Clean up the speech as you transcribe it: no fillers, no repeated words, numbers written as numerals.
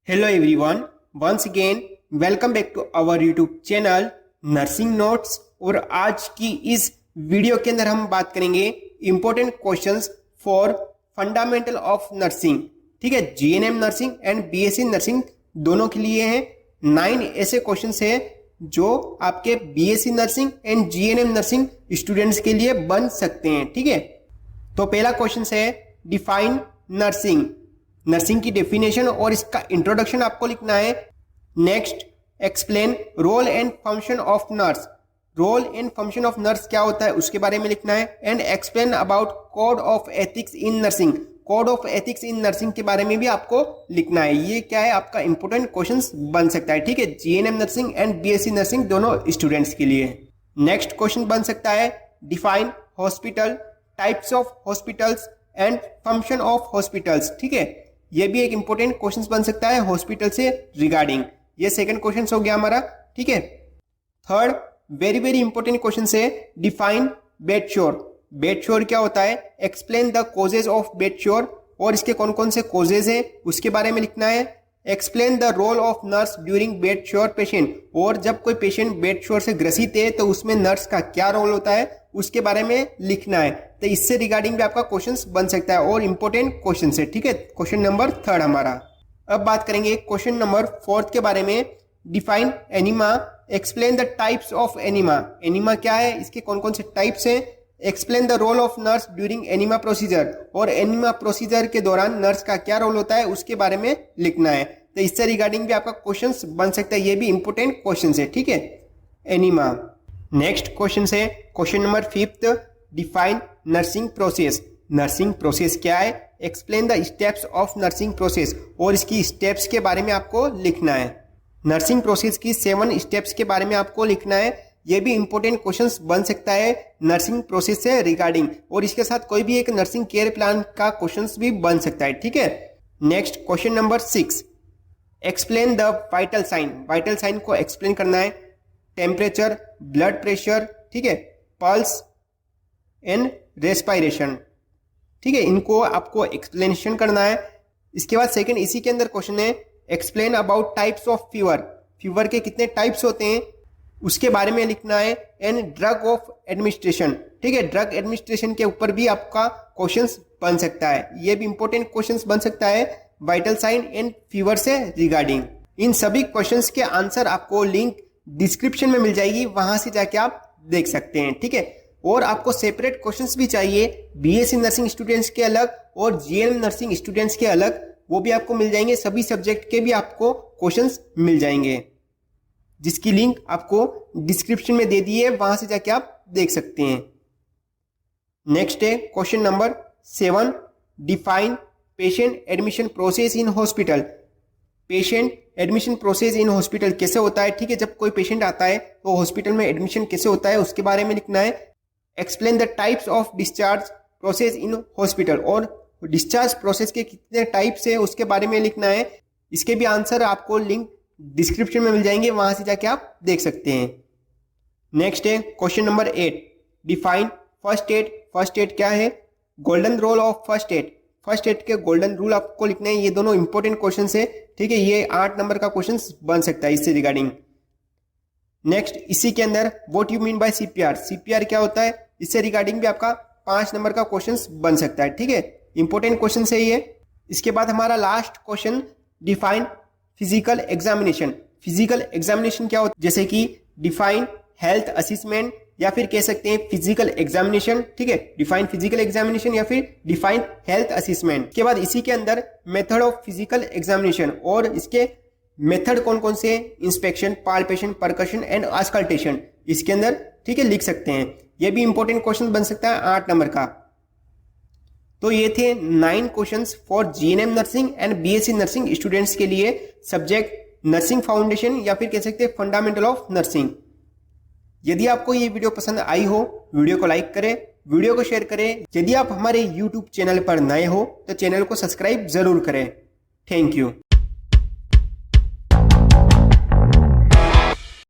Hello everyone, once again welcome back to our YouTube channel nursing notes. और आज की इस वीडियो के अंदर हम बात करेंगे important questions for fundamental of nursing. ठीक है, GNM nursing and BSc nursing दोनों के लिए हैं। 9 ऐसे क्वेश्चंस हैं जो आपके BSc nursing and GNM nursing students के लिए बन सकते हैं। ठीक है, तो पहला क्वेश्चन है डिफाइन नर्सिंग। नर्सिंग की डेफिनेशन और इसका इंट्रोडक्शन आपको लिखना है। Next, explain role and function of nurse. Role and function of nurse क्या होता है उसके बारे में लिखना है। And explain about code of ethics in nursing. Code of ethics in nursing के बारे में भी आपको लिखना है। ये क्या है, आपका इंपोर्टेंट क्वेश्चंस बन सकता है। ठीक है, GNM nursing and BSc nursing दोनों स्टूडेंट्स के लिए। नेक्स्ट क्वेश्चन बन सकता है define hospital, types of hospitals and function of hospitals. ठीक है, ये भी एक इंपॉर्टेंट क्वेश्चन बन सकता है हॉस्पिटल से रिगार्डिंग। ये सेकंड क्वेश्चन हो गया हमारा। ठीक है, third very very important question है define bed sore. Bed sore क्या होता है, explain the causes of bed sore. और इसके कौन कौन से कॉजेज है उसके बारे में लिखना है। Explain the role of nurse during bedsore patient. और जब कोई पेशेंट बेड श्योर से ग्रसित है तो उसमें नर्स का क्या रोल होता है उसके बारे में लिखना है। तो इससे रिगार्डिंग भी आपका क्वेश्चन बन सकता है और इंपॉर्टेंट क्वेश्चन है। ठीक है, क्वेश्चन नंबर 3 हमारा। अब बात करेंगे क्वेश्चन नंबर 4 के बारे में। Define enema, explain the types of enema. Enema क्या है, इसके कौन कौन से टाइप्स हैं। Explain the role of nurse during enema procedure. और एनिमा प्रोसीजर के दौरान नर्स का क्या रोल होता है उसके बारे में लिखना है। तो इससे रिगार्डिंग भी आपका क्वेश्चन बन सकता है। ये भी इंपॉर्टेंट क्वेश्चन है। ठीक है, एनिमा। नेक्स्ट क्वेश्चन है question number 5, define nursing process. Nursing process क्या है, explain the steps of nursing process. और इसकी स्टेप्स के बारे में आपको लिखना है। नर्सिंग प्रोसेस की 7 स्टेप्स के बारे में आपको लिखना है। यह भी इंपॉर्टेंट क्वेश्चंस बन सकता है नर्सिंग प्रोसेस से रिगार्डिंग। और इसके साथ कोई भी एक नर्सिंग केयर प्लान का क्वेश्चंस भी बन सकता है। ठीक है, next question number 6, explain the vital sign. Vital sign को एक्सप्लेन करना है। टेम्परेचर, ब्लड प्रेशर, ठीक है, पल्स एंड रेस्पिरेशन। ठीक है, इनको आपको एक्सप्लेनेशन करना है। इसके बाद सेकंड इसी के अंदर क्वेश्चन है explain about types of fever. Fever के कितने टाइप्स होते हैं उसके बारे में लिखना है। And drug of administration. ठीक है, ड्रग एडमिनिस्ट्रेशन के ऊपर भी आपका क्वेश्चंस बन सकता है। ये भी इंपॉर्टेंट क्वेश्चंस बन सकता है वाइटल साइन एंड फीवर से रिगार्डिंग। इन सभी क्वेश्चंस के आंसर आपको लिंक डिस्क्रिप्शन में मिल जाएगी, वहां से जाके आप देख सकते हैं। ठीक है, और आपको सेपरेट क्वेश्चंस भी चाहिए बीएससी नर्सिंग स्टूडेंट्स के अलग और जीएनएम नर्सिंग स्टूडेंट्स के अलग, वो भी आपको मिल जाएंगे। सभी सब्जेक्ट के भी आपको क्वेश्चंस मिल जाएंगे, जिसकी लिंक आपको डिस्क्रिप्शन में दे दी है, वहां से जाके आप देख सकते हैं। नेक्स्ट है question number 7, define patient admission process in hospital. Patient admission process in hospital कैसे होता है। ठीक है, जब कोई पेशेंट आता है तो हॉस्पिटल में एडमिशन कैसे होता है उसके बारे में लिखना है। Explain the types of discharge process in hospital. और डिस्चार्ज प्रोसेस के कितने टाइप्स है उसके बारे में लिखना है। इसके भी आंसर आपको लिंक डिस्क्रिप्शन में मिल जाएंगे, वहां से जाके आप देख सकते हैं। नेक्स्ट है question number 8, define first aid. First aid क्या है, golden role of first aid. First aid के गोल्डन रूल आपको लिखना है। ये दोनों इंपॉर्टेंट क्वेश्चन है। ठीक है, ये 8 नंबर का क्वेश्चन बन सकता है इससे रिगार्डिंग। नेक्स्ट इसी के अंदर what you mean by CPR. CPR क्या होता है, इससे रिगार्डिंग भी आपका 5 नंबर का क्वेश्चन बन सकता है। ठीक है, इंपॉर्टेंट क्वेश्चन है ये। इसके बाद हमारा last question define physical examination. Physical examination क्या होता है, जैसे कि डिफाइन हेल्थ असेसमेंट या फिर कह सकते हैं फिजिकल एग्जामिनेशन। ठीक है, डिफाइन फिजिकल एग्जामिनेशन या फिर डिफाइन हेल्थ असेसमेंट। के बाद इसी के अंदर मेथड ऑफ फिजिकल एग्जामिनेशन और इसके मेथड कौन कौन से, इंस्पेक्शन, पाल्पेशन, परकशन एंड आस्कल्टेशन इसके अंदर, ठीक है, लिख सकते हैं। यह भी इंपॉर्टेंट क्वेश्चन बन सकता है 8 नंबर का। तो ये थे 9 questions for GNM nursing and BSc nursing students के लिए, सब्जेक्ट नर्सिंग फाउंडेशन या फिर कह सकते हैं फंडामेंटल ऑफ नर्सिंग। यदि आपको ये वीडियो पसंद आई हो, वीडियो को लाइक करें, वीडियो को शेयर करें। यदि आप हमारे यूट्यूब चैनल पर नए हो तो चैनल को सब्सक्राइब जरूर करें। Thank you.